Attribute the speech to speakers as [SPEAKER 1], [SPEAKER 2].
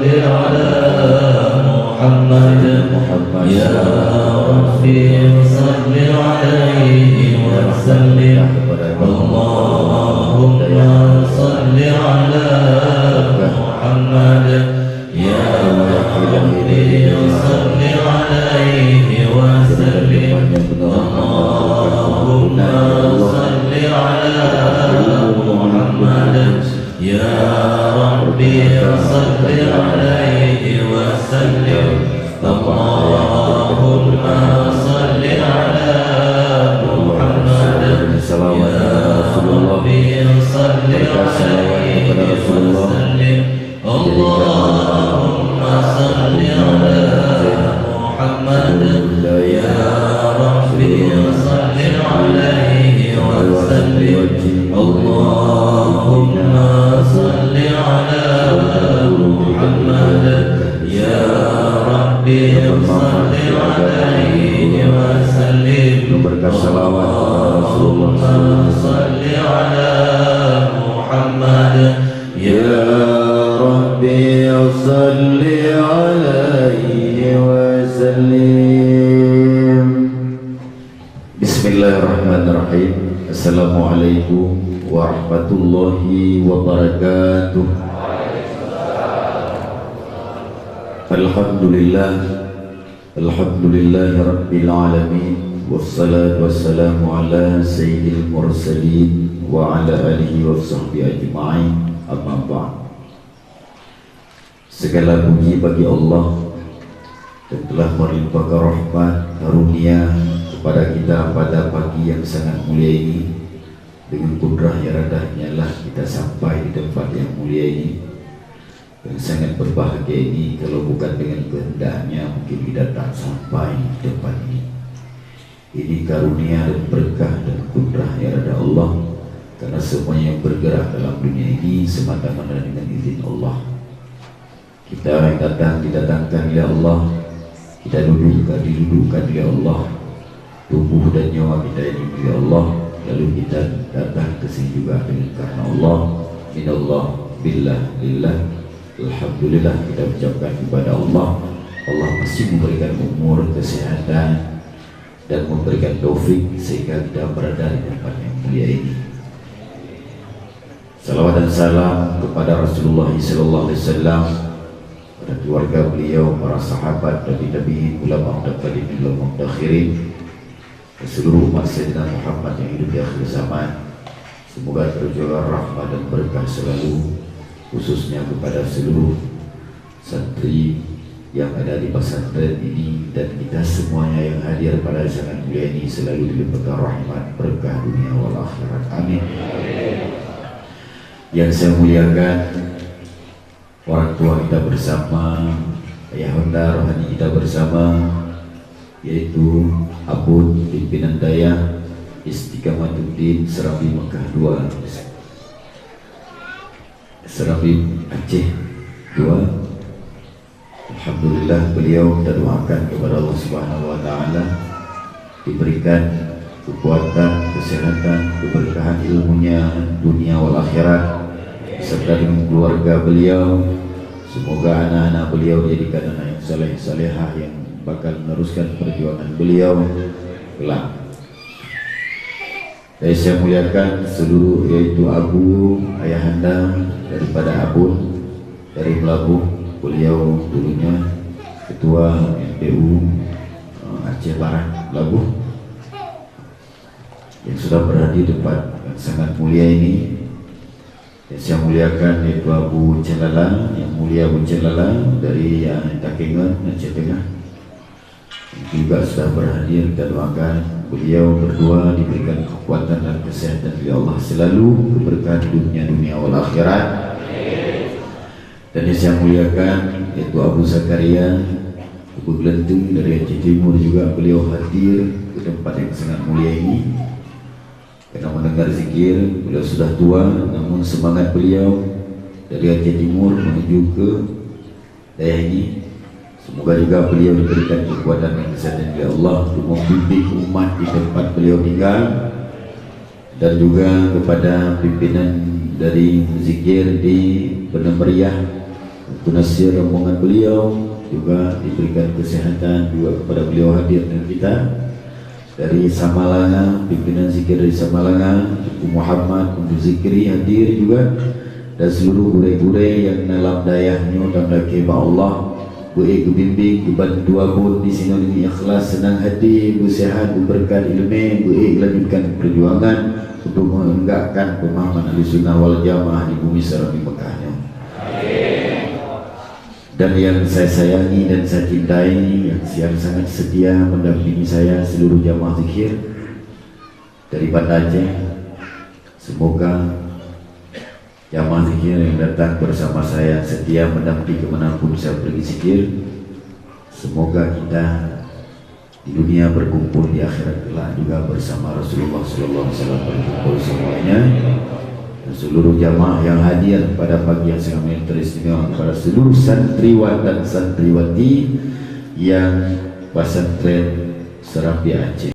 [SPEAKER 1] على محمد يا ربي صل عليه وسلم اللهم صل على محمد يا ربي صل عليه وسلم اللهم صل على محمد يا ربي صل عليه وسلم اللهم صل على محمد يا ربي صل عليه وسلم اللهم صل على محمد يا ربي صل عليه وسلم اللهم صل على محمد يا ربي صل عليه وسلم اللهم صل على محمد يا ربي صل عليه وسلم.
[SPEAKER 2] Bismillahirrahmanirrahim. Assalamualaikum warahmatullahi wabarakatuh. Alhamdulillah, alhamdulillahi rabbil alamin, wassalatu wassalamu ala sayyidil mursalin wa ala alihi wa sahbihi ajma'in. Amma ba'd. Segala puji bagi Allah yang telah melimpahkan rahmat karunia kepada kita pada pagi yang sangat mulia ini. Dengan kudrah yang radahnya lah kita sampai di tempat yang mulia ini, yang sangat berbahagia ini. Kalau bukan dengan kehendaknya mungkin kita tak sampai di tempat ini. Ini karunia dan berkah dan kudrah yang ada Allah, karena semuanya yang bergerak dalam dunia ini semata-mata dengan izin Allah. Kita yang datang didatangkan oleh Allah, kita didudukkan oleh Allah, tubuh dan nyawa kita ini oleh Allah, lalu kita datang ke sini juga dengan karena Allah. Minallah billah lillah. Alhamdulillah kita ucapkan kepada Allah. Allah masih memberikan umur, kesehatan dan memberikan taufik sehingga kita berada di tempat yang mulia ini. Salawat dan salam kepada Rasulullah sallallahu alaihi wasallam, pada keluarga beliau, para sahabat, tabi'in, ulama muqaddidin, ulama mutakhirin, seluruh umat Sayyidina Muhammad yang hidup di akhir zaman. Semoga tercurah rahmat dan berkah selalu, khususnya kepada seluruh santri yang ada di pesantren ini dan kita semuanya yang hadir pada sangat mulia ini selalu dilimpahkan rahmat berkah dunia wal akhirat. Amin. Yang saya muliakan, orang tua kita bersama, ayahanda rohani kita bersama, yaitu Abun pimpinan daya Istiqamatuddin Serambi Mekah 2, Serambi Aceh 2. Alhamdulillah beliau kita doakan kepada Allah Subhanahu wa taala diberikan kekuatan, kesehatan, keberkahan ilmunya dunia wal akhirat serta dengan keluarga beliau. Semoga anak-anak beliau dijadikan anak yang saleh salehah yang bakal meneruskan perjuangan beliau kelak. Dan saya muliakan seluruh, yaitu Abu, ayahanda daripada Abun dari Melabuh. Beliau dulunya ketua MPU Aceh Barat Melabuh, yang sudah berada di tempat yang sangat mulia ini. Yang saya muliakan yaitu Abu Celala, yang mulia Abu Celala dari Takengon, Aceh Tengah, juga sudah berhadir. Kita doakan beliau berdua diberikan kekuatan dan kesehatan oleh Allah selalu, keberkahan hidupnya dunia wal akhirat. Dan yang saya muliakan yaitu Abu Zakaria, Abu Gelentung dari Aceh Timur, juga beliau hadir ke tempat yang sangat mulia ini karena mendengar zikir. Beliau sudah tua, namun semangat beliau dari Aceh Timur menuju ke daerah ini. Semoga juga beliau diberikan kekuatan dan kesehatan oleh Allah untuk membimbing umat di tempat beliau tinggal, dan juga kepada pimpinan dari zikir di Benar Meriah, tunasir rombongan beliau, juga diberikan kesehatan juga kepada beliau hadir dengan kita dari Samalanga, pimpinan zikir dari Samalanga, Ibu Muhammad untuk zikri hadir juga, dan seluruh gure-gure yang dalam dayahnya dan dakima Allah, Bu Egu bimbing, Bu bantu abun di sini dengan ikhlas, senang hati, Bu sehat, Bu berkat ilmu, Bu lanjutkan perjuangan untuk menegakkan pemahaman Ahlussunnah wal Jamaah di bumi Sarami Mekahnya. Dan yang saya sayangi dan saya cintai, yang sangat setia mendampingi saya seluruh jamaah zikir dari Banda Aceh, semoga jamaah zikir yang datang bersama saya setia mendampingi kemanapun saya pergi zikir, semoga kita di dunia berkumpul, di akhirat kelak juga bersama Rasulullah SAW berkumpul semuanya. Dan seluruh jamaah yang hadir pada pagi yang sangat teristimewa, kepada seluruh santriwan dan santriwati yang pesantren Serambi Aceh.